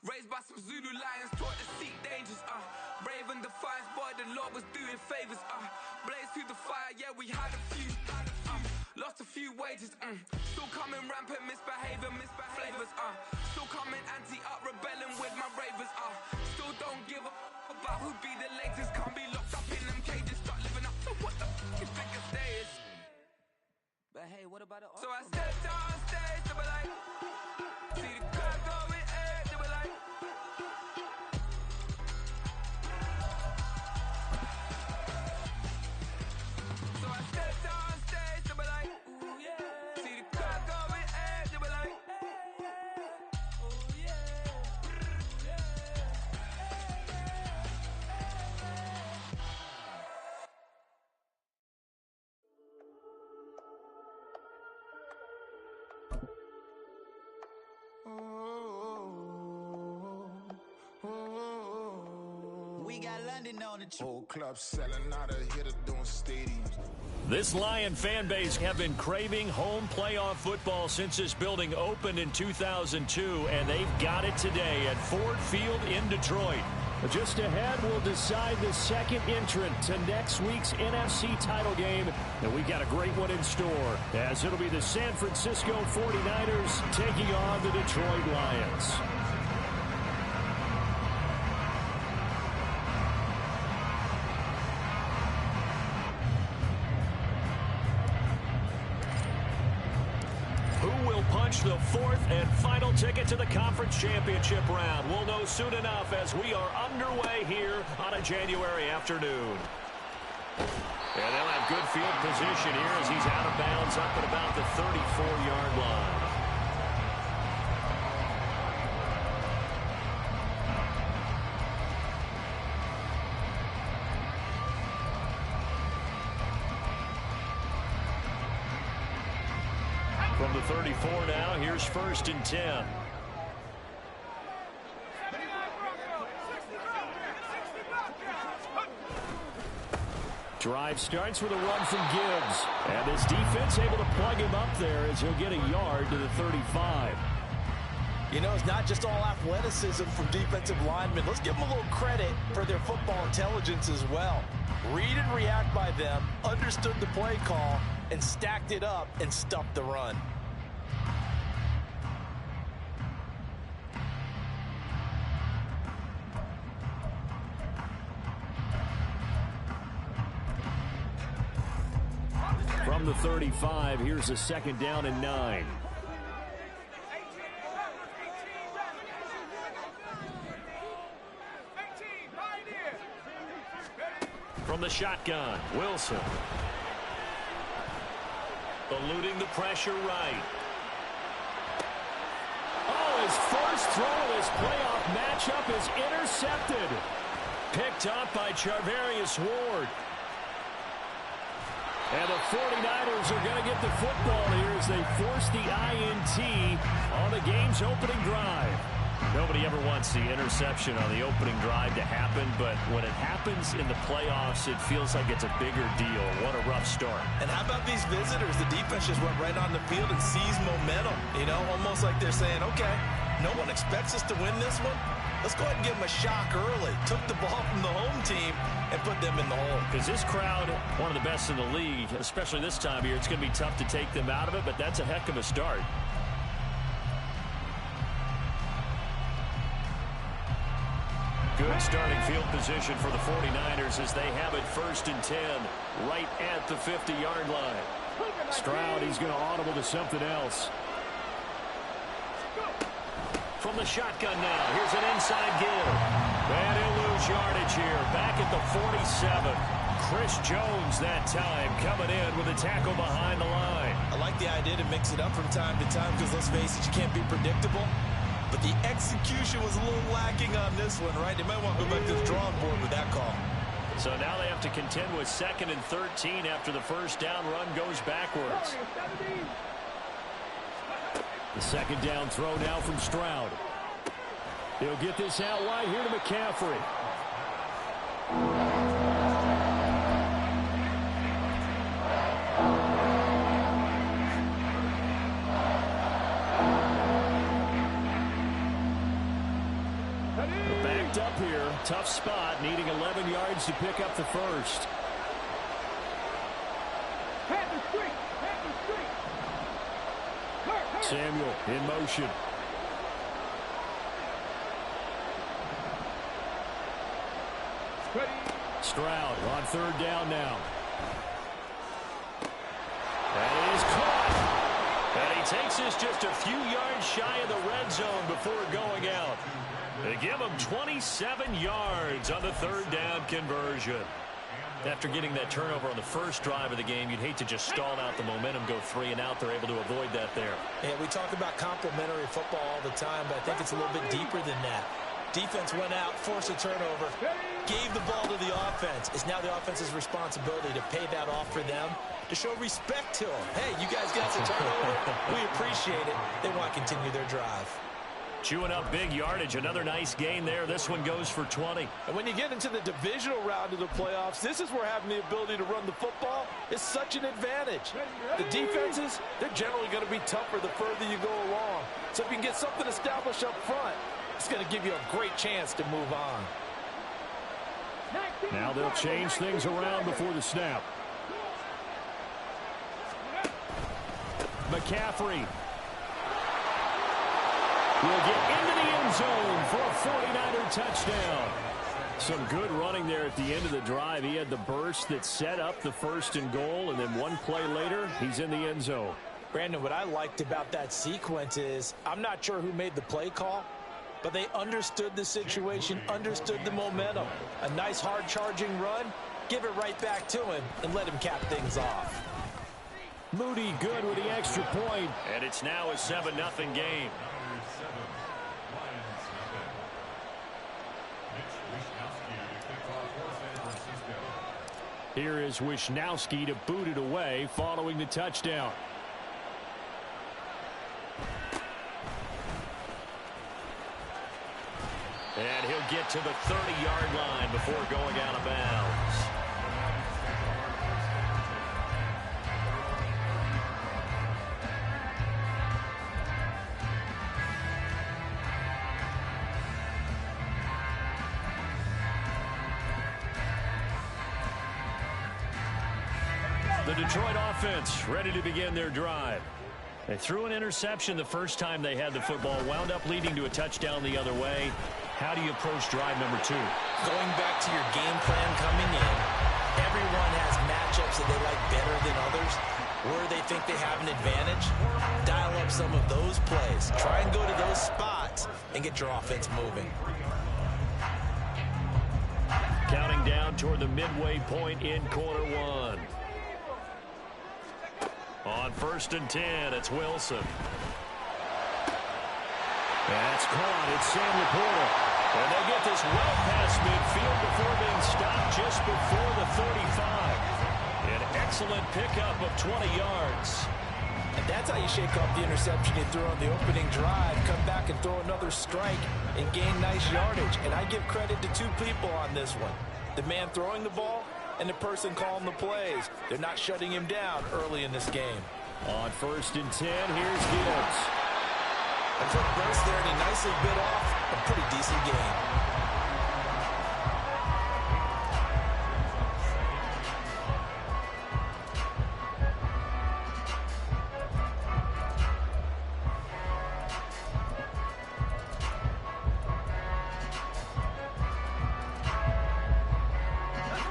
Raised by some Zulu lions, taught to seek dangers, brave and defiant, boy, the Lord was doing favors, blaze through the fire, yeah, we had a few, lost a few wages, still coming rampant, misbehavior, flavors, still coming anti-up, rebelling with my ravers, still don't give a about who be the latest, can't be locked up in them cages, start living up to what the f*** you think a stay is. But hey, what about it? So I stepped on stage, they were like, see the crowd going air, they were like, so I stepped on stage, they were like, ooh yeah, see the crowd going air, they were like, ooh yeah, We got London on the whole club selling out of hitter doing stadiums. This Lion fan base have been craving home playoff football since this building opened in 2002, and they've got it today at Ford Field in Detroit. Just ahead, we'll decide the second entrant to next week's NFC title game, and we got a great one in store, as it'll be the San Francisco 49ers taking on the Detroit Lions. The fourth and final ticket to the conference championship round. We'll know soon enough as we are underway here on a January afternoon. And they'll have good field position here as he's out of bounds up at about the 34-yard line. From the 34 now, here's 1st and 10. Drive starts with a run from Gibbs. And his defense able to plug him up there as he'll get a yard to the 35. You know, it's not just all athleticism from defensive linemen. Let's give them a little credit for their football intelligence as well. Read and react by them, understood the play call, and stacked it up and stuffed the run. From the 35, here's a 2nd down and 9. From the shotgun, Wilson. Eluding the pressure right. Oh, his first throw of this playoff matchup is intercepted. Picked up by Charvarius Ward. And the 49ers are going to get the football here as they force the INT on the game's opening drive. Nobody ever wants the interception on the opening drive to happen, but when it happens in the playoffs, it feels like it's a bigger deal. What a rough start. And how about these visitors? The defense just went right on the field and seized momentum. You know, almost like they're saying, okay, no one expects us to win this one. Let's go ahead and give them a shock early. Took the ball from the home team and put them in the hole. Because this crowd, one of the best in the league, especially this time of year, it's going to be tough to take them out of it, but that's a heck of a start. Good starting field position for the 49ers as they have it 1st and 10 right at the 50-yard line. Stroud, he's going to audible to something else. From the shotgun now, here's an inside give. And he'll lose yardage here, back at the 47. Chris Jones that time coming in with a tackle behind the line. I like the idea to mix it up from time to time because, let's face it, you can't be predictable. But the execution was a little lacking on this one, right? They might want to go back to the drawing board with that call. So now they have to contend with 2nd and 13 after the first down run goes backwards. The 2nd down throw now from Stroud. He'll get this out wide here to McCaffrey. first up here. Tough spot, needing 11 yards to pick up the first. Samuel in motion. Stroud on third down now. That is caught. And he takes this just a few yards shy of the red zone before going out. They give him 27 yards on the third down conversion. After getting that turnover on the first drive of the game, you'd hate to just stall out the momentum, go 3 and out. They're able to avoid that there. Yeah, we talk about complementary football all the time, but I think it's a little bit deeper than that. Defense went out, forced a turnover, gave the ball to the offense. It's now the offense's responsibility to pay that off for them, to show respect to them. Hey, you guys got some turnover. We appreciate it. They want to continue their drive. Chewing up big yardage. Another nice gain there. This one goes for 20. And when you get into the divisional round of the playoffs, this is where having the ability to run the football is such an advantage. The defenses, they're generally going to be tougher the further you go along. So if you can get something established up front, it's going to give you a great chance to move on. Now they'll change things around before the snap. McCaffrey will get into the end zone for a 49er touchdown. Some good running there at the end of the drive. He had the burst that set up the 1st and goal, and then one play later, he's in the end zone. Brandon, what I liked about that sequence is I'm not sure who made the play call, but they understood the situation, understood the momentum. A nice hard-charging run, give it right back to him, and let him cap things off. Moody good with the extra point, and it's now a 7-0 game. Here is Wisnowski to boot it away following the touchdown. And he'll get to the 30-yard line before going out of bounds. The Detroit offense ready to begin their drive. They threw an interception the first time they had the football, wound up leading to a touchdown the other way. How do you approach drive number 2? Going back to your game plan coming in, everyone has matchups that they like better than others. Where they think they have an advantage, dial up some of those plays. Try and go to those spots and get your offense moving. Counting down toward the midway point in quarter 1. On 1st and 10, it's Wilson. That's caught. It's Sam Laporta. And they get this well past midfield before being stopped just before the 35. An excellent pickup of 20 yards. And that's how you shake off the interception you threw on the opening drive. Come back and throw another strike and gain nice yardage. And I give credit to 2 people on this one. The man throwing the ball and the person calling the plays. They're not shutting him down early in this game. On 1st and 10, here's Gibbs. A quick burst there, and he nicely bit off a pretty decent game.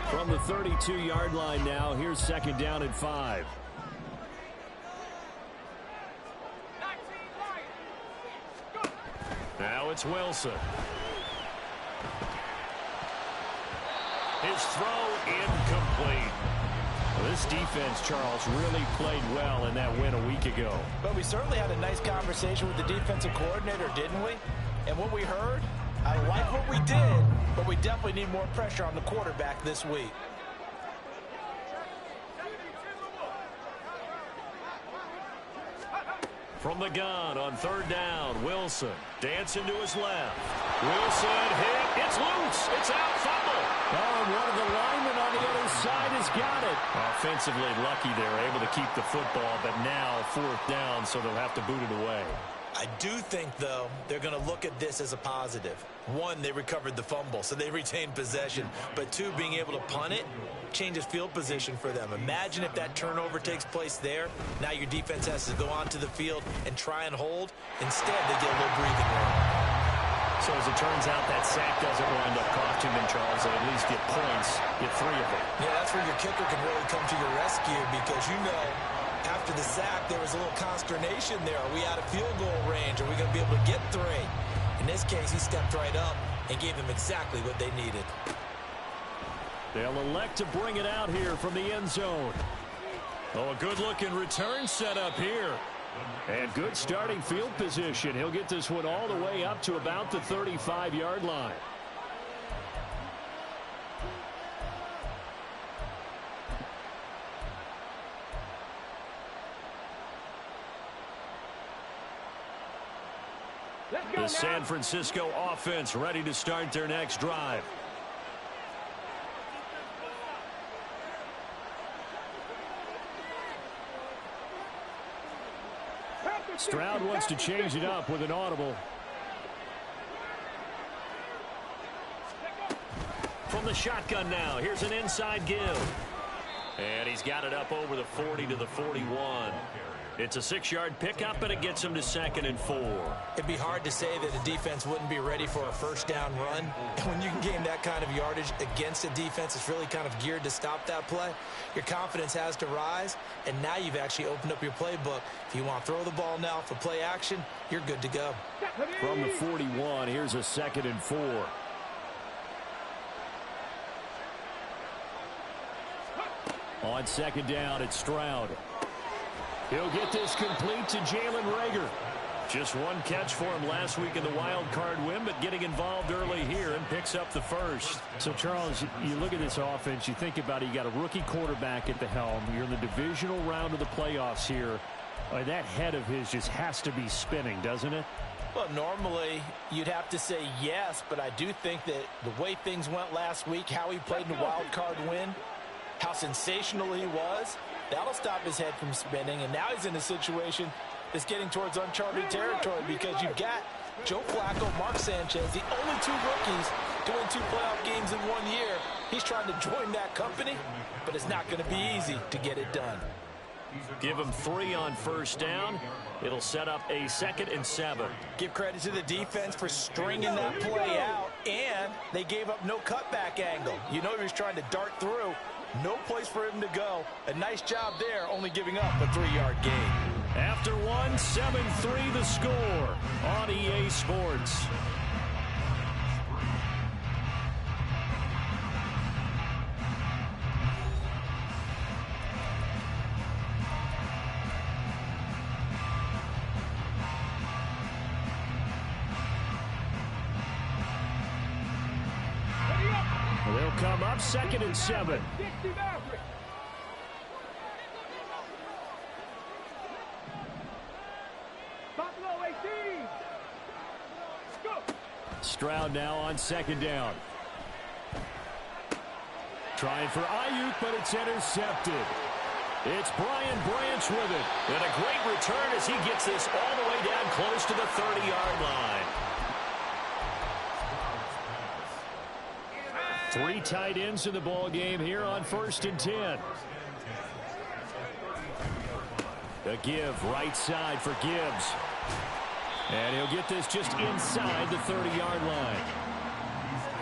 From the 32-yard line now, here's 2nd down and 5. Now it's Wilson. His throw incomplete. Well, this defense, Charles, really played well in that win a week ago. But we certainly had a nice conversation with the defensive coordinator, didn't we? And what we heard, I like what we did, but we definitely need more pressure on the quarterback this week. From the gun on 3rd down, Wilson dancing to his left. Wilson hit. It's loose. It's out. Fumble. Oh, and one of the linemen on the other side has got it. Offensively lucky they're able to keep the football, but now 4th down, so they'll have to boot it away. I do think, though, they're going to look at this as a positive. One, they recovered the fumble, so they retained possession. But two, being able to punt it changes field position for them. Imagine if that turnover takes place there. Now your defense has to go onto the field and try and hold. Instead, they get a little breathing room. So as it turns out, that sack doesn't wind up costing them, Charles. They at least get points, get 3 of them. Yeah, that's where your kicker can really come to your rescue because, you know, after the sack, there was a little consternation there. Are we out of field goal range? Are we going to be able to get 3? In this case, he stepped right up and gave them exactly what they needed. They'll elect to bring it out here from the end zone. Oh, a good-looking return set up here. And good starting field position. He'll get this one all the way up to about the 35-yard line. The San Francisco offense ready to start their next drive. Stroud wants to change it up with an audible. From the shotgun now, here's an inside give. And he's got it up over the 40 to the 41. It's a 6-yard pickup, and it gets him to 2nd and 4. It'd be hard to say that a defense wouldn't be ready for a first down run. And when you can gain that kind of yardage against a defense that's really kind of geared to stop that play, your confidence has to rise, and now you've actually opened up your playbook. If you want to throw the ball now for play action, you're good to go. From the 41, here's a 2nd and 4. On 2nd down, it's Stroud. He'll get this complete to Jalen Reagor. Just one catch for him last week in the wild card win, but getting involved early here and picks up the first. So, Charles, you look at this offense, you think about it, you got a rookie quarterback at the helm. You're in the divisional round of the playoffs here. That head of his just has to be spinning, doesn't it? Well, normally you'd have to say yes, but I do think that the way things went last week, how he played in the wild card win, how sensational he was, that'll stop his head from spinning, and now he's in a situation that's getting towards uncharted territory because you've got Joe Flacco, Mark Sanchez, the only 2 rookies doing 2 playoff games in 1 year. He's trying to join that company, but it's not going to be easy to get it done. Give him 3 on first down. It'll set up a 2nd and 7. Give credit to the defense for stringing that play out, and they gave up no cutback angle. You know he was trying to dart through. No place for him to go. A nice job there, only giving up a 3-yard gain. After 1, 7-3 the score on EA Sports. They'll come up 2nd and 7. Stroud now on 2nd down. Trying for Ayuk, but it's intercepted. It's Brian Branch with it. And a great return as he gets this all the way down close to the 30-yard line. 3 tight ends in the ball game here on 1st and 10. The give right side for Gibbs. And he'll get this just inside the 30-yard line.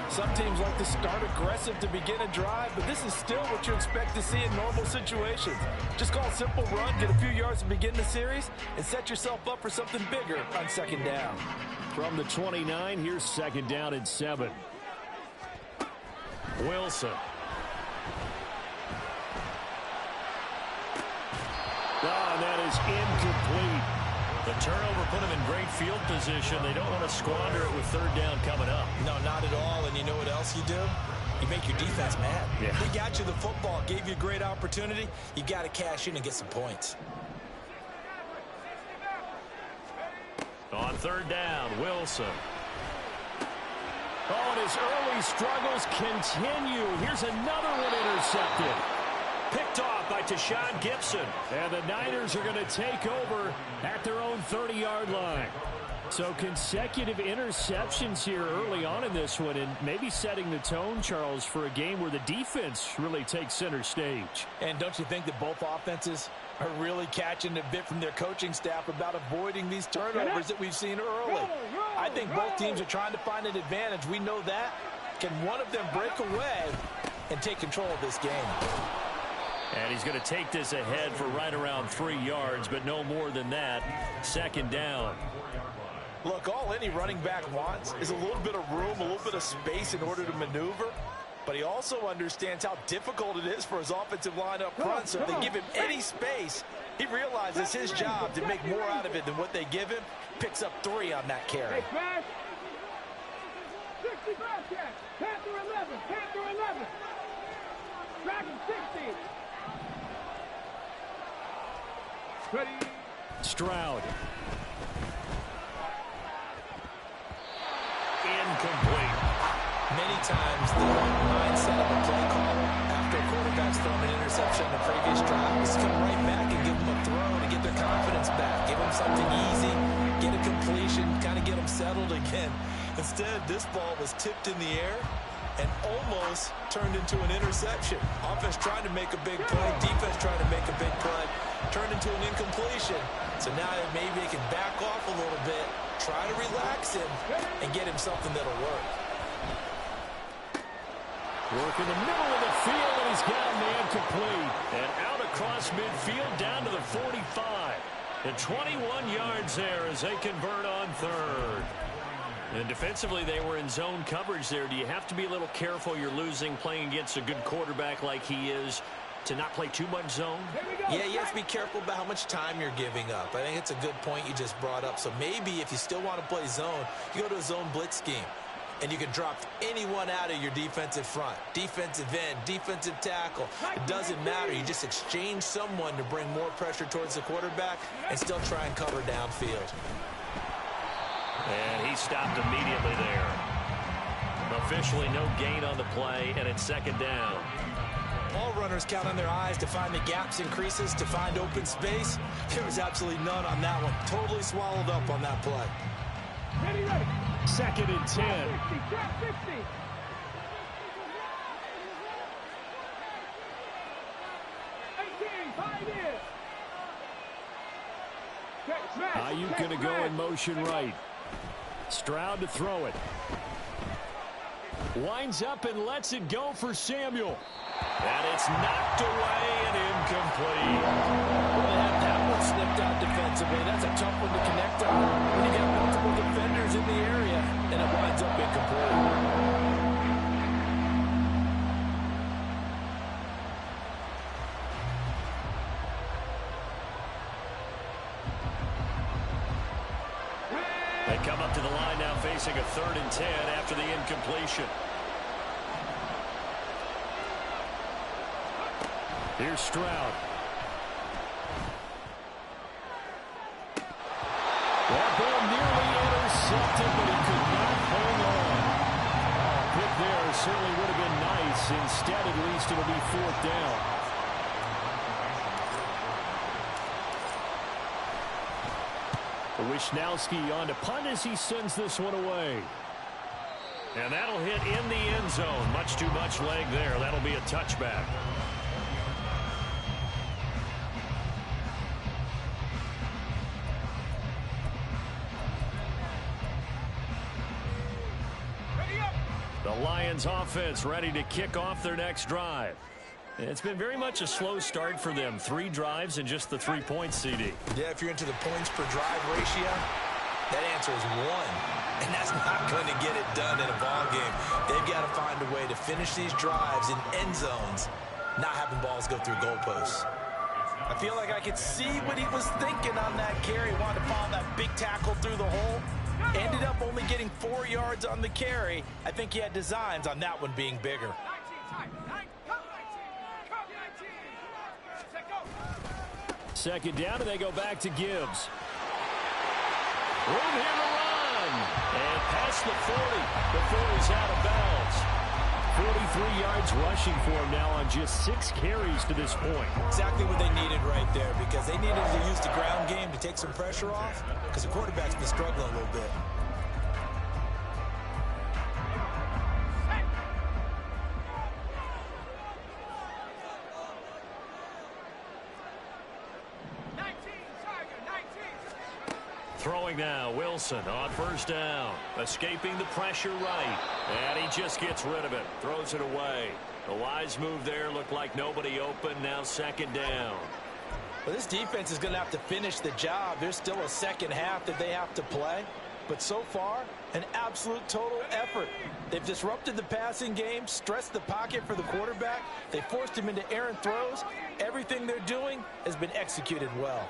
Some teams like to start aggressive to begin a drive, but this is still what you expect to see in normal situations. Just call a simple run, get a few yards to begin the series, and set yourself up for something bigger on 2nd down. From the 29, here's 2nd down and 7. Wilson. And that is incomplete. The turnover put them in great field position. They don't want to squander it with 3rd down coming up. No, not at all. And you know what else you do? You make your defense mad. Yeah. They got you the football, gave you a great opportunity. You got to cash in and get some points. On 3rd down, Wilson. Oh, and his early struggles continue. Here's another one intercepted. Picked off by Tashawn Gibson. And the Niners are going to take over at their own 30-yard line. So consecutive interceptions here early on in this one, and maybe setting the tone, Charles, for a game where the defense really takes center stage. And don't you think that both offenses are really catching a bit from their coaching staff about avoiding these turnovers that we've seen early? I think both teams are trying to find an advantage. We know that. Can one of them break away and take control of this game? And he's going to take this ahead for right around 3 yards, but no more than that. Second down. Look, all any running back wants is a little bit of room, a little bit of space in order to maneuver. But he also understands how difficult it is for his offensive line up front. So if they give him any space, he realizes his job to make more out of it than what they give him. Picks up 3 on that carry. 65 catch. Panther 11. Panther 11. Dragon 60. Ready. Stroud. Incomplete. Many times the mindset of a play call after a quarterback's thrown an interception in the previous drive is to come right back and give them a throw to get their confidence back. Give them something easy, get a completion, kind of get them settled again. Instead, this ball was tipped in the air and almost turned into an interception. Offense trying to make a big play, defense trying to make a big play, turned into an incompletion. So now maybe they can back off a little bit, try to relax him, and get him something that'll work. Work in the middle of the field, and he's got a man complete. And out across midfield down to the 45. And 21 yards there as they convert on third. And defensively, they were in zone coverage there. Do you have to be a little careful? You're losing playing against a good quarterback like he is to not play too much zone? Yeah, you have to be careful about how much time you're giving up. I think it's a good point you just brought up. So maybe if you still want to play zone, you go to a zone blitz scheme. And you can drop anyone out of your defensive front. Defensive end, defensive tackle. It doesn't matter. You just exchange someone to bring more pressure towards the quarterback and still try and cover downfield. And he stopped immediately there. Officially no gain on the play, and it's second down. All runners count on their eyes to find the gaps and creases, to find open space. There was absolutely none on that one. Totally swallowed up on that play. Ready. Second and 10. 60. 18, 5 in. Ayuk going to go in motion right. Stroud to throw it. Winds up and lets it go for Samuel. And it's knocked away and incomplete. Well, they have that one snipped out defensively. That's a tough one to connect on when you got multiple defenders in the area, and it winds up incomplete. They come up to the line now facing a 3rd and 10 after the incompletion. Here's Stroud. That ball nearly intercepted, but he could not hold on. Pick there certainly would have been nice. Instead, at least it'll be 4th down. Wishnowski on to punt as he sends this one away. And that'll hit in the end zone. Much too much leg there. That'll be a touchback. The Lions offense ready to kick off their next drive. It's been very much a slow start for them. 3 drives and just the 3 points, CD. Yeah, if you're into the points per drive ratio, that answer is 1. And that's not going to get it done in a ball game. They've got to find a way to finish these drives in end zones, not having balls go through goalposts. I feel like I could see what he was thinking on that carry. Wanted to follow that big tackle through the hole. Ended up only getting 4 yards on the carry. I think he had designs on that one being bigger. Second down, and they go back to Gibbs. Room here to run. And past the 40 before he's out of bounds. 43 yards rushing for him now on just 6 carries to this point. Exactly what they needed right there, because they needed to use the ground game to take some pressure off, because the quarterback's been struggling a little bit. Throwing now, Wilson on first down. Escaping the pressure right. And he just gets rid of it. Throws it away. The wise move there. Looked like nobody open. Now second down. Well, this defense is going to have to finish the job. There's still a second half that they have to play. But so far, an absolute total effort. They've disrupted the passing game, stressed the pocket for the quarterback. They forced him into errant throws. Everything they're doing has been executed well.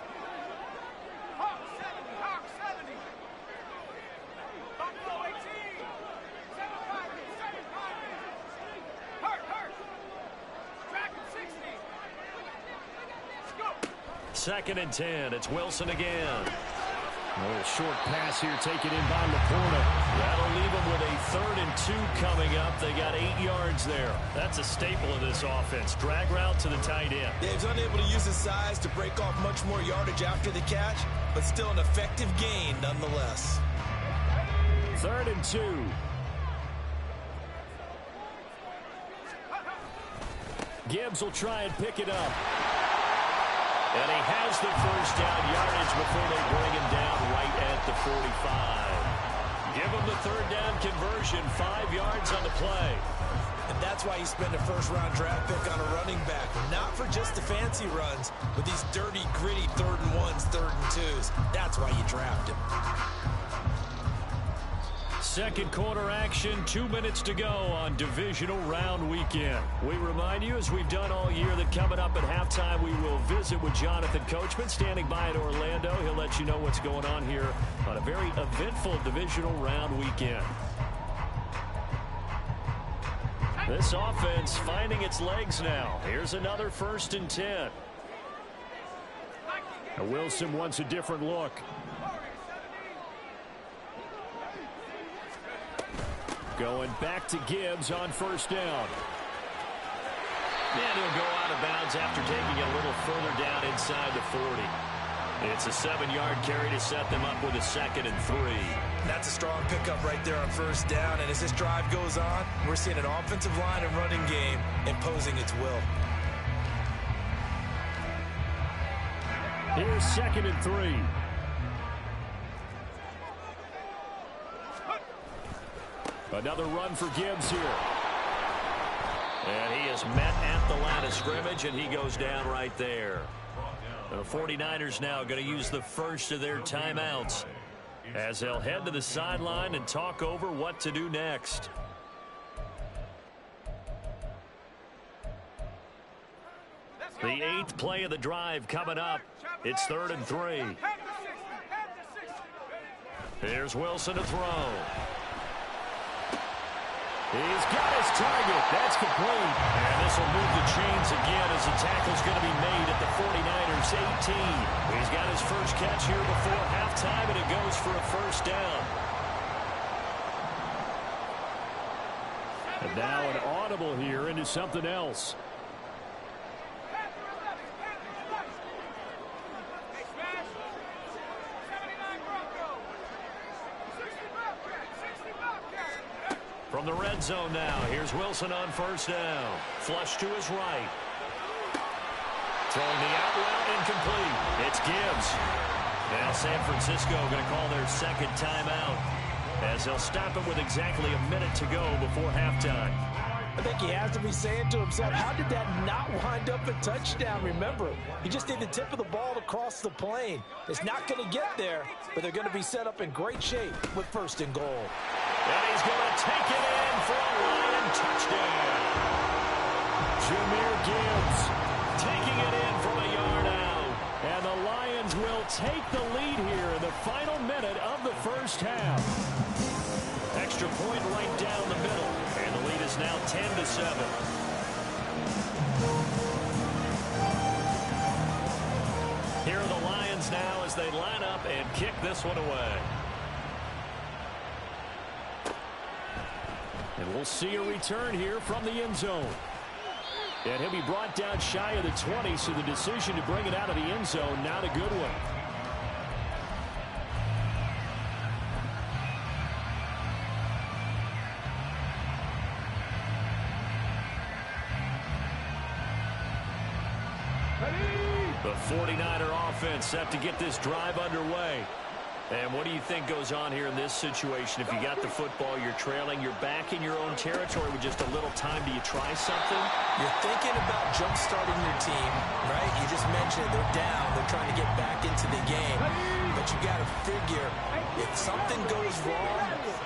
Second and 10. It's Wilson again. A little short pass here taken in by Laporta. That'll leave them with a 3rd and 2 coming up. They got 8 yards there. That's a staple of this offense. Drag route to the tight end. Dave's unable to use his size to break off much more yardage after the catch, but still an effective gain nonetheless. 3rd and 2. Gibbs will try and pick it up. And he has the first down yardage before they bring him down right at the 45. Give him the 3rd down conversion, 5 yards on the play. And that's why you spend a first-round draft pick on a running back. Not for just the fancy runs, but these dirty, gritty 3rd and 1s, 3rd and 2s. That's why you draft him. Second quarter action, 2 minutes to go on Divisional Round Weekend. We remind you, as we've done all year, that coming up at halftime, we will visit with Jonathan Coachman, standing by in Orlando. He'll let you know what's going on here on a very eventful Divisional Round Weekend. This offense finding its legs now. Here's another 1st and 10. Now Wilson wants a different look. Going back to Gibbs on first down. And he'll go out of bounds after taking it a little further down inside the 40. It's a 7-yard carry to set them up with a 2nd and 3. That's a strong pickup right there on first down. And as this drive goes on, we're seeing an offensive line and running game imposing its will. Here's 2nd and 3. Another run for Gibbs here. And he is met at the line of scrimmage, and he goes down right there. The 49ers now going to use the first of their timeouts as they'll head to the sideline and talk over what to do next. The 8th play of the drive coming up. It's 3rd and 3. Here's Wilson to throw. He's got his target. That's complete. And this will move the chains again as the tackle's going to be made at the 49ers 18. He's got his first catch here before halftime, and it goes for a first down. And now an audible here into something else. From the red zone now, here's Wilson on first down. Flush to his right. Throwing the out route, incomplete. It's Gibbs. Now San Francisco going to call their second timeout as they'll stop it with exactly a minute to go before halftime. I think he has to be saying to himself, how did that not wind up a touchdown? Remember, you just need the tip of the ball to cross the plane. It's not going to get there, but they're going to be set up in great shape with 1st and goal. And he's going to take it in for a Lion touchdown. Jahmyr Gibbs taking it in from a yard out. And the Lions will take the lead here in the final minute of the first half. Extra point right down the middle. And the lead is now 10-7. Here are the Lions now as they line up and kick this one away. And we'll see a return here from the end zone. And he'll be brought down shy of the 20, so the decision to bring it out of the end zone, not a good one. The 49er offense set to get this drive underway. And what do you think goes on here in this situation? If you got the football, you're trailing, you're back in your own territory with just a little time. Do you try something? You're thinking about jump-starting your team, right? You just mentioned they're down. They're trying to get back into the game. But you got to figure, if something goes wrong,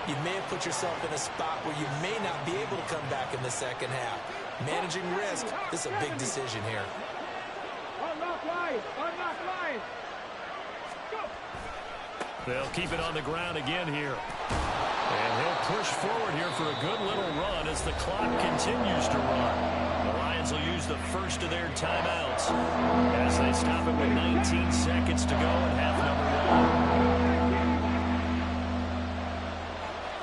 you may have put yourself in a spot where you may not be able to come back in the second half. Managing risk, this is a big decision here. Unlock line! Unlock line! Go! They'll keep it on the ground again here. And he'll push forward here for a good little run as the clock continues to run. The Lions will use the first of their timeouts as they stop it with 19 seconds to go in half number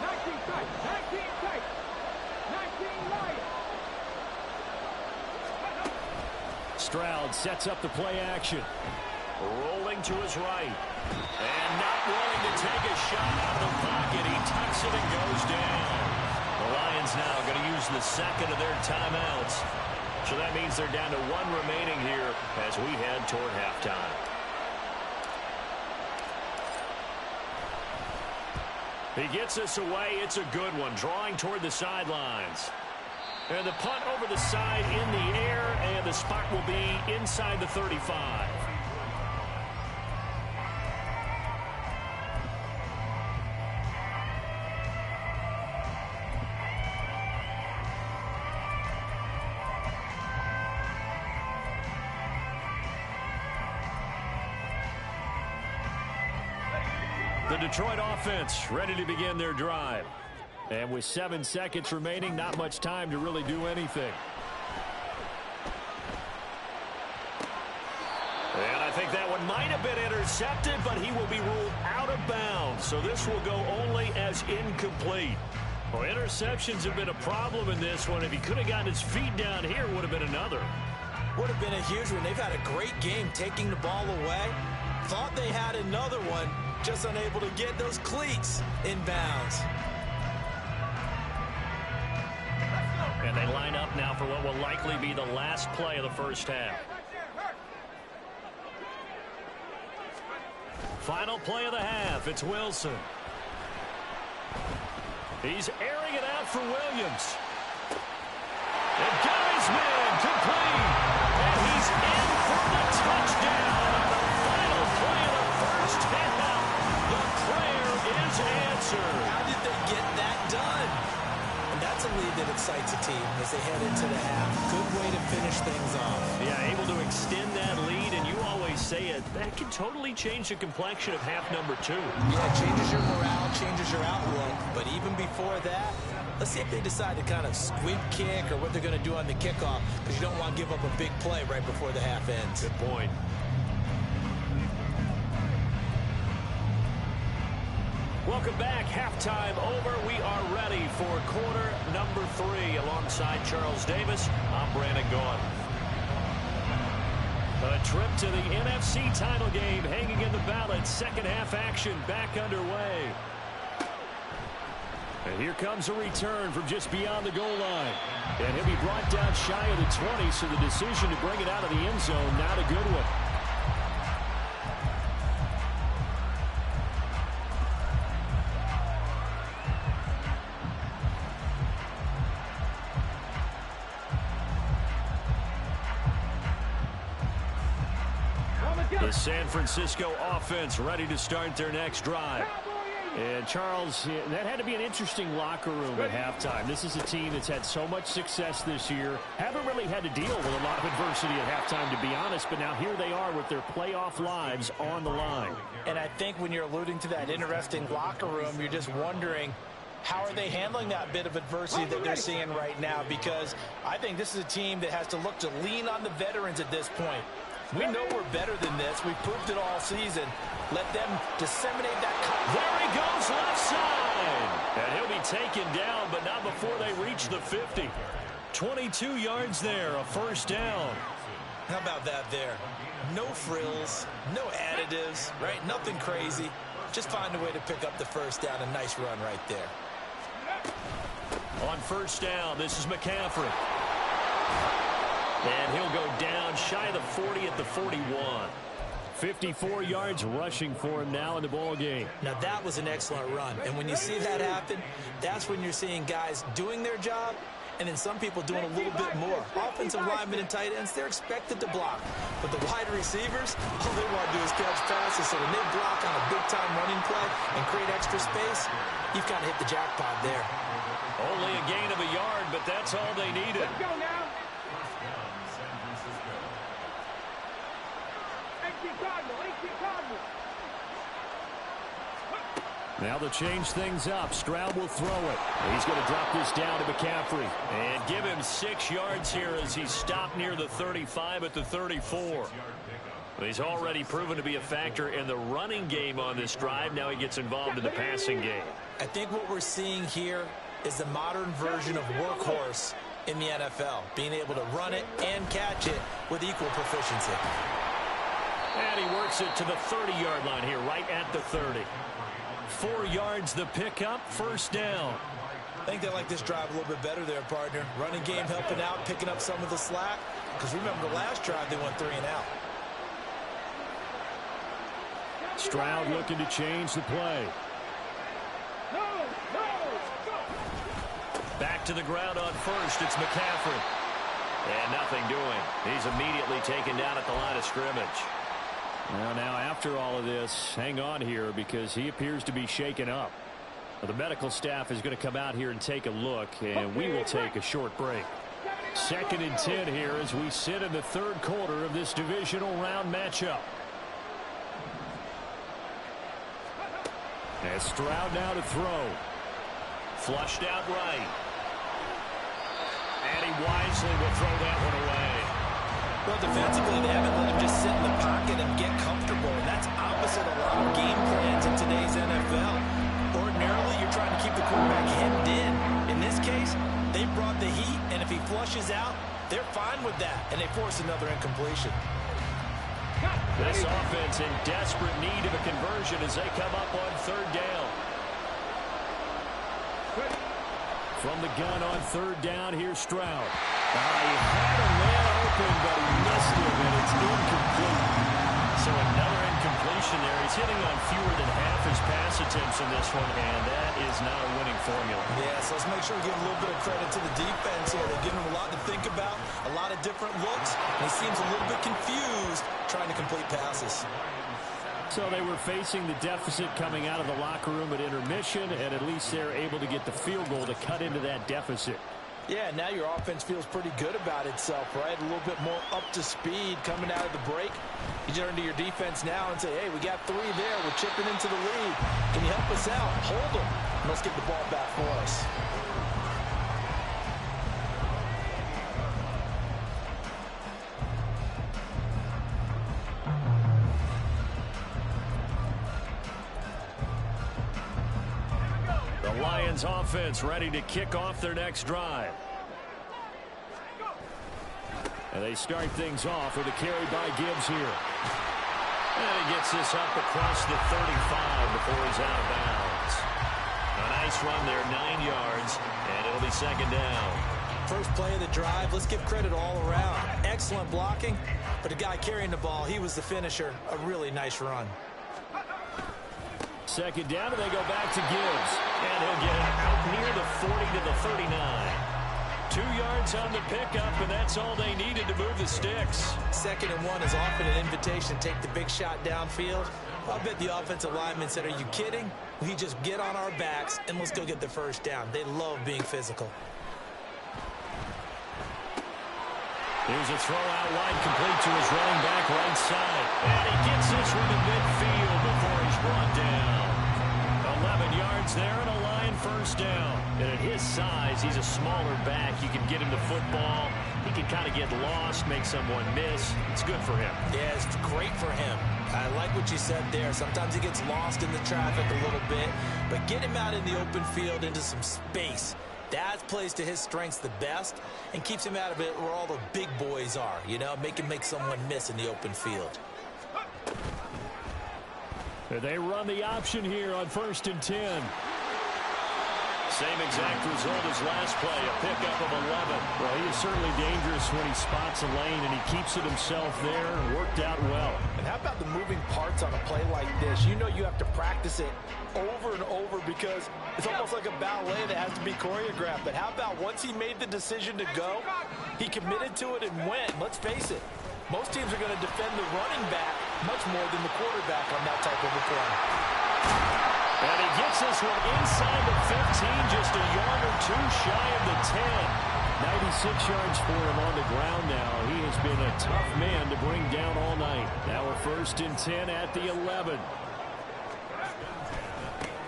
19 tight! 19 tight! 19 Lions! Stroud sets up the play action. Rolling to his right. And not willing to take a shot out of the pocket. He tucks it and goes down. The Lions now going to use the second of their timeouts. So that means they're down to one remaining here as we head toward halftime. He gets us away. It's a good one. Drawing toward the sidelines. And the punt over the side in the air, and the spot will be inside the 35. The Detroit offense ready to begin their drive. And with 7 seconds remaining, not much time to really do anything. And I think that one might have been intercepted, but he will be ruled out of bounds. So this will go only as incomplete. Well, interceptions have been a problem in this one. If he could have gotten his feet down here, would have been another. Would have been a huge one. They've had a great game taking the ball away. Thought they had another one, just unable to get those cleats in bounds. And they line up now for what will likely be the last play of the first half. Final play of the half. It's Wilson. He's airing it out for Williams. And got his man complete. And he's in for the touchdown on the final play of the first half. The prayer is answered. How did they get that done? And that's a lead that excites a team as they head into the half. Good way to finish things off. Yeah, able to extend that lead, and you always say it, that can totally change the complexion of half number 2. Yeah, it changes your morale, changes your outlook. But even before that, let's see if they decide to kind of squib kick or what they're going to do on the kickoff, because you don't want to give up a big play right before the half ends. Good point. Welcome back. Halftime over. We are ready for quarter number 3. Alongside Charles Davis, I'm Brandon Gaudin. A trip to the NFC title game hanging in the balance. Second half action back underway. And here comes a return from just beyond the goal line. And he'll be brought down shy of the 20, so the decision to bring it out of the end zone, not a good one. The San Francisco offense ready to start their next drive. And, Charles, that had to be an interesting locker room at halftime. This is a team that's had so much success this year. Haven't really had to deal with a lot of adversity at halftime, to be honest. But now here they are with their playoff lives on the line. And I think when you're alluding to that interesting locker room, you're just wondering, how are they handling that bit of adversity that they're seeing right now? Because I think this is a team that has to look to lean on the veterans at this point. We know we're better than this. We've proved it all season. Let them disseminate that. There he goes, left side. And he'll be taken down, but not before they reach the 50. 22 yards there, a first down. How about that there? No frills, no additives, right? Nothing crazy. Just find a way to pick up the first down. A nice run right there. On first down, this is McCaffrey. And he'll go down shy of the 40 at the 41. 54 yards rushing for him now in the ball game. Now that was an excellent run. And when you see that happen, that's when you're seeing guys doing their job and then some people doing a little bit more. Offensive linemen and tight ends, they're expected to block. But the wide receivers, all they want to do is catch passes. So when they block on a big-time running play and create extra space, you've kind of hit the jackpot there. Only a gain of a yard, but that's all they needed. Let's go now. 18 Cardinal, 18 Cardinal. Now they'll change things up. Stroud will throw it. He's going to drop this down to McCaffrey. And give him 6 yards here as he stopped near the 35 at the 34. He's already proven to be a factor in the running game on this drive. Now he gets involved in the passing game. I think what we're seeing here is the modern version of workhorse in the NFL, being able to run it and catch it with equal proficiency. And he works it to the 30-yard line here, right at the 30. 4 yards the pickup, first down. I think they like this drive a little bit better there, partner. Running game helping out, picking up some of the slack. Because remember, the last drive they went 3 and out. Stroud looking to change the play. Back to the ground on first. It's McCaffrey. And nothing doing. He's immediately taken down at the line of scrimmage. Well, now after all of this, hang on here because he appears to be shaken up. Well, the medical staff is going to come out here and take a look, and we will take a short break. 2nd and 10 here as we sit in the 3rd quarter of this divisional round matchup. And Stroud now to throw. Flushed out right. And he wisely will throw that one away. Well, defensively, they haven't let him just sit in the pocket and get comfortable. And that's opposite a lot of game plans in today's NFL. Ordinarily, you're trying to keep the quarterback hemmed in. In this case, they brought the heat, and if he flushes out, they're fine with that. And they force another incompletion. This offense in desperate need of a conversion as they come up on 3rd down. From the gun on 3rd down, here's Stroud. He had a man open, but he missed him, and it's incomplete. So another incompletion there. He's hitting on fewer than half his pass attempts in this one, and that is not a winning formula. Yeah, so let's make sure we give a little bit of credit to the defense here. They're giving him a lot to think about, a lot of different looks, and he seems a little bit confused trying to complete passes. So they were facing the deficit coming out of the locker room at intermission, and at least they're able to get the field goal to cut into that deficit. Yeah, now your offense feels pretty good about itself, right? A little bit more up to speed coming out of the break. You turn to your defense now and say, hey, we got 3 there. We're chipping into the lead. Can you help us out? Hold them. And let's get the ball back for us. Lions offense ready to kick off their next drive. And they start things off with a carry by Gibbs here. And he gets this up across the 35 before he's out of bounds. A nice run there, 9 yards, and it'll be 2nd down. First play of the drive, let's give credit all around. Excellent blocking, but the guy carrying the ball, he was the finisher. A really nice run. 2nd down, and they go back to Gibbs. And he'll get it out near the 40 to the 39. 2 yards on the pickup, and that's all they needed to move the sticks. 2nd and 1 is often an invitation to take the big shot downfield. I bet the offensive lineman said, are you kidding? We just get on our backs, and let's go get the first down. They love being physical. Here's a throw out wide, complete to his running back right side. And he gets this one to midfield before he's brought down. 11 yards there and a Lion first down. And at his size, he's a smaller back. You can get him the football He can kind of get lost, make someone miss. It's good for him. Yeah, it's great for him. I like what you said there. Sometimes he gets lost in the traffic a little bit, but get him out in the open field into some space. That plays to his strengths the best and keeps him out of it where all the big boys are, you know, make him make someone miss in the open field. They run the option here on 1st and 10. Same exact result as last play, a pickup of 11. Well, he is certainly dangerous when he spots a lane, and he keeps it himself there and worked out well. And how about the moving parts on a play like this? You know you have to practice it over and over because it's almost like a ballet that has to be choreographed. But how about once he made the decision to go, he committed to it and went. Let's face it, most teams are going to defend the running back much more than the quarterback on that type of a play. And he gets this one inside the 15, just a yard or two shy of the 10. 96 yards for him on the ground now. He has been a tough man to bring down all night. Now we're 1st and 10 at the 11.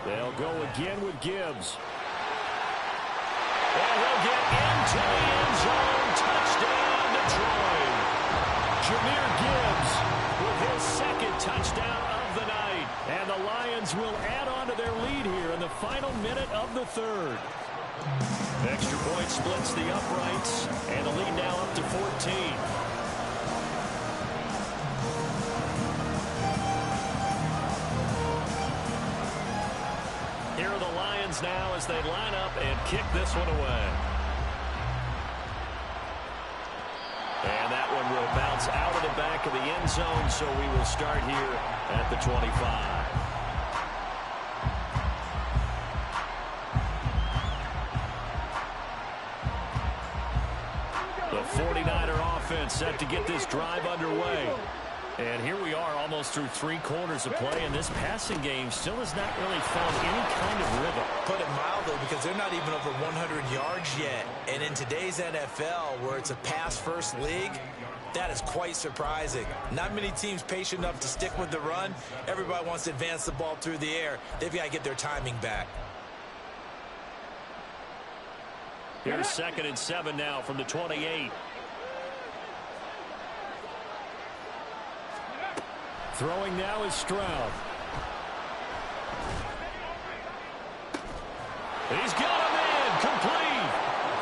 They'll go again with Gibbs. And he'll get into the end zone. Touchdown, Detroit. Jahmyr Gibbs with his second touchdown of the night. And the Lions will add on to their lead here in the final minute of the third. Extra point splits the uprights, and the lead now up to 14. Here are the Lions now as they line up and kick this one away. And that one will bounce out of the back of the end zone, so we will start here at the 25. The 49er offense set to get this drive underway. And here we are almost through 3 quarters of play, and this passing game still has not really found any kind of rhythm. Put it mildly, because they're not even over 100 yards yet. And in today's NFL, where it's a pass-first league, that is quite surprising. Not many teams patient enough to stick with the run. Everybody wants to advance the ball through the air. They've got to get their timing back. Here's 2nd and 7 now from the 28. Throwing now is Stroud. He's got a man complete.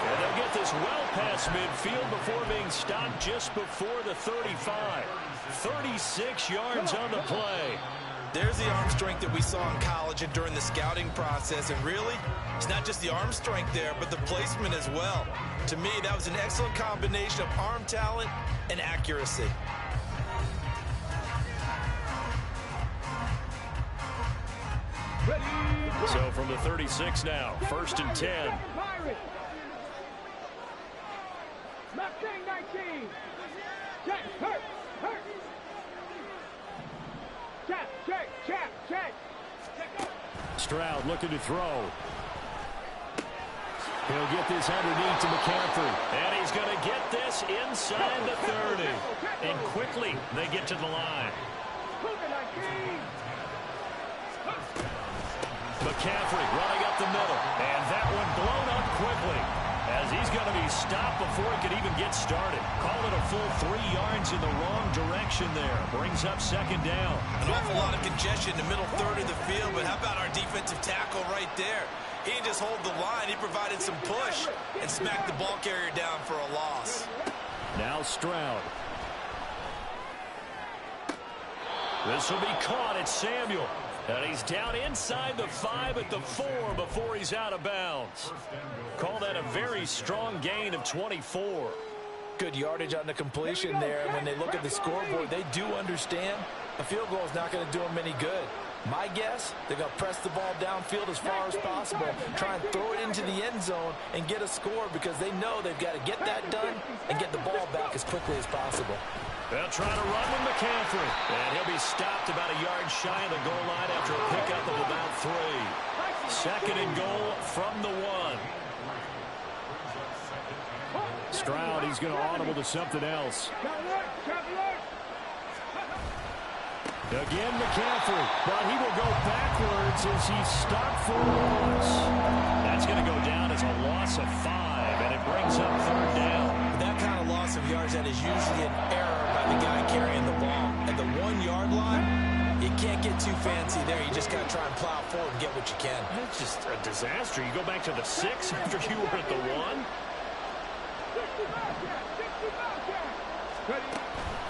And they'll get this well past midfield before being stopped just before the 35. 36 yards on the play. There's the arm strength that we saw in college and during the scouting process. And really, it's not just the arm strength there, but the placement as well. To me, that was an excellent combination of arm talent and accuracy. So from the 36 now, 1st and 10. Stroud looking to throw. He'll get this underneath to McCaffrey. And he's going to get this inside the 30. And quickly they get to the line. McCaffrey running up the middle. And that one blown up quickly, as he's going to be stopped before he could even get started. Call it a full 3 yards in the wrong direction there. Brings up 2nd down. An awful lot of congestion in the middle third of the field, but how about our defensive tackle right there? He didn't just hold the line. He provided some push and smacked the ball carrier down for a loss. Now Stroud. This will be caught at Samuel. And he's down inside the 5 at the 4 before he's out of bounds. Call that a very strong gain of 24. Good yardage on the completion there. And when they look at the scoreboard, they do understand a field goal is not going to do them any good. My guess, they're going to press the ball downfield as far as possible, try and throw it into the end zone and get a score, because they know they've got to get that done and get the ball back as quickly as possible. They'll try to run with McCaffrey. And he'll be stopped about a yard shy of the goal line after a pickup of about 3. 2nd and goal from the 1. Stroud, he's going to audible to something else. Again, McCaffrey, but he will go backwards as he's stopped for a loss. That's going to go down as a loss of 5, and it brings up 3rd down. That kind of too fancy there. You just got to try and plow forward and get what you can. It's just a disaster. You go back to the 6 after you were at the 1.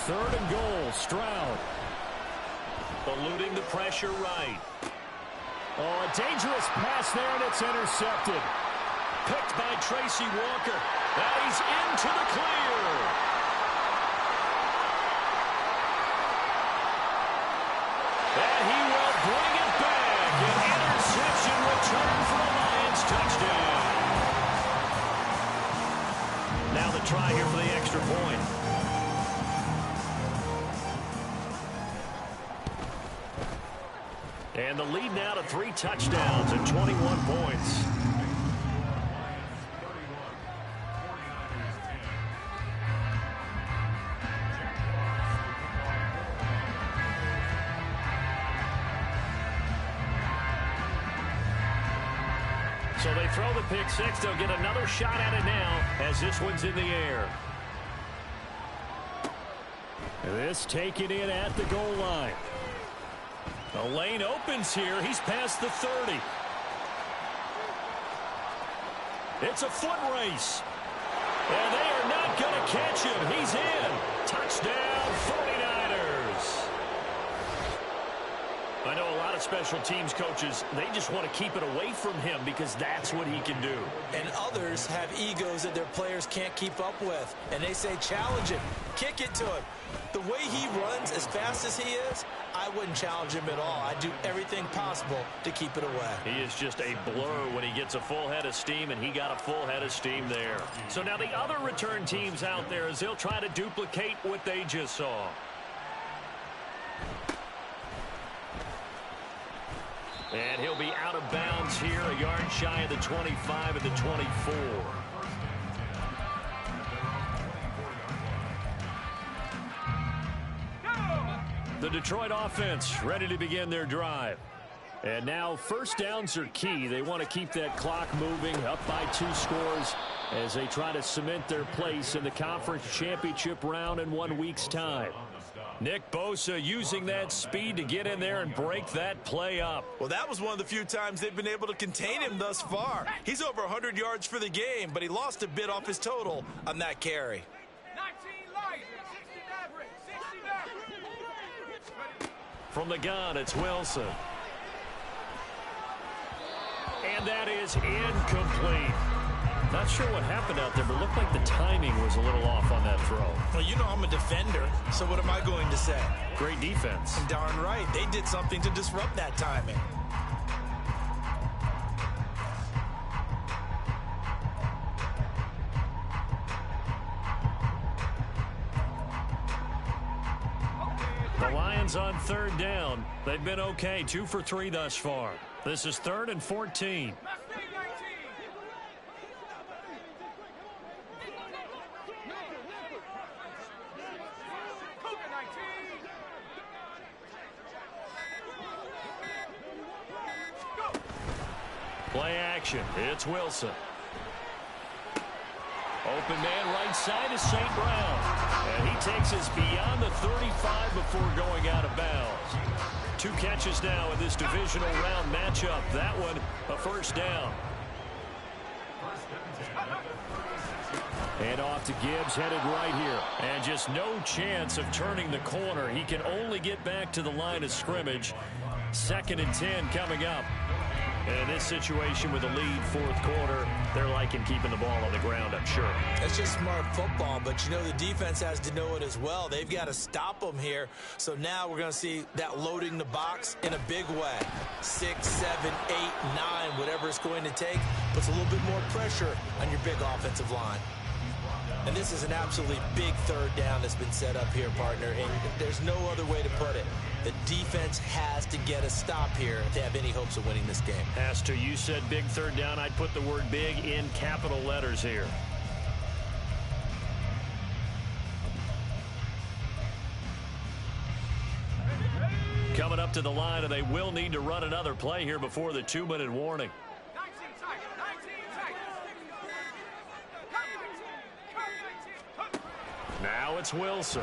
Third and goal, Stroud. Eluding the pressure right. Oh, a dangerous pass there, and it's intercepted. Picked by Tracy Walker. And he's into the clear. And he will bring it back. An interception return for a Lions touchdown. Now the try here for the extra point. And the lead now to 3 touchdowns and 21 points. So they throw the pick 6. They'll get another shot at it now as this one's in the air. This taken in at the goal line. The lane opens here. He's past the 30. It's a foot race. And they are not going to catch him. He's in. Touchdown, 49ers. I know a lot of special teams coaches, they just want to keep it away from him because that's what he can do. And others have egos that their players can't keep up with. And they say, challenge him. Kick it to him. The way he runs as fast as he is, I wouldn't challenge him at all. I'd do everything possible to keep it away. He is just a blur when he gets a full head of steam, and he got a full head of steam there. So now the other return teams out there as they'll try to duplicate what they just saw. And he'll be out of bounds here, a yard shy of the 25 at the 24. The Detroit offense ready to begin their drive. And now first downs are key. They want to keep that clock moving, up by 2 scores as they try to cement their place in the conference championship round in 1 week's time. Nick Bosa using that speed to get in there and break that play up. Well, that was one of the few times they've been able to contain him thus far. He's over 100 yards for the game, but he lost a bit off his total on that carry. 19 Lions, 60 Mavericks, 60 Mavericks. From the gun, it's Wilson. And that is incomplete. Not sure what happened out there, but it looked like the timing was a little off on that throw. Well, you know I'm a defender, so what am I going to say? Great defense. Darn right. They did something to disrupt that timing. The Lions on third down. They've been okay, 2 for 3 thus far. This is 3rd and 14. Play action. It's Wilson. Open man right side is St. Brown. And he takes us beyond the 35 before going out of bounds. 2 catches now in this divisional round matchup. That one, a first down. And off to Gibbs, headed right here. And just no chance of turning the corner. He can only get back to the line of scrimmage. 2nd and 10 coming up. And in this situation with a lead 4th quarter, they're liking keeping the ball on the ground, I'm sure. It's just smart football, but you know the defense has to know it as well. They've got to stop them here. So now we're going to see that loading the box in a big way. 6, 7, 8, 9, whatever it's going to take, puts a little bit more pressure on your big offensive line. And this is an absolutely big 3rd down that's been set up here, partner, and there's no other way to put it. The defense has to get a stop here to have any hopes of winning this game. Has to. You said big 3rd down. I'd put the word big in capital letters here. Coming up to the line, and they will need to run another play here before the 2-minute warning. Now it's Wilson.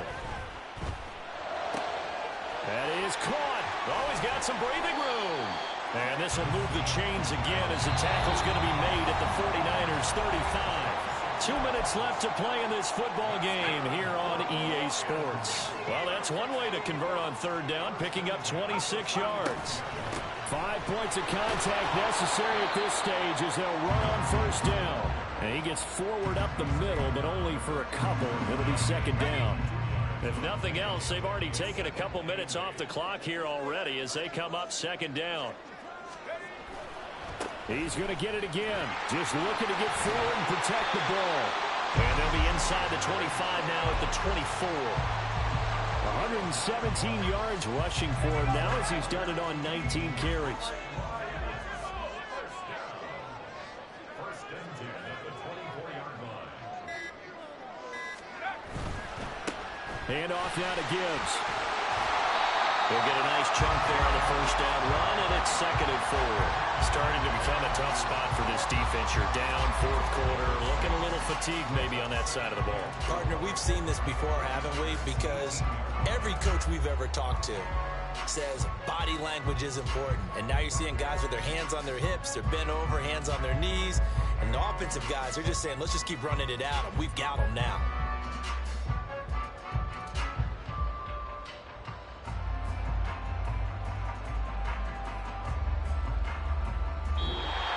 That is caught. Oh, he's got some breathing room. And this will move the chains again as the tackle's going to be made at the 49ers 35. 2 minutes left to play in this football game here on EA Sports. Well, that's one way to convert on third down, picking up 26 yards. 5 points of contact necessary at this stage as they'll run on first down. And he gets forward up the middle, but only for a couple. It'll be second down. If nothing else, they've already taken a couple minutes off the clock here already as they come up second down. He's going to get it again. Just looking to get forward and protect the ball. And they'll be inside the 25 now at the 24. 117 yards rushing for him now as he's done it on 19 carries. Hand off now to Gibbs. They'll get a nice chunk there on the first down run, and it's 2nd and 4. Starting to become a tough spot for this defense. You're down, fourth quarter, looking a little fatigued maybe on that side of the ball. Partner, we've seen this before, haven't we? Because every coach we've ever talked to says body language is important. And now you're seeing guys with their hands on their hips, they're bent over, hands on their knees. And the offensive guys, they're just saying, let's just keep running it out. We've got them now.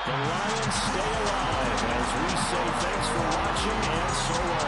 The Lions stay alive as we say thanks for watching and so long.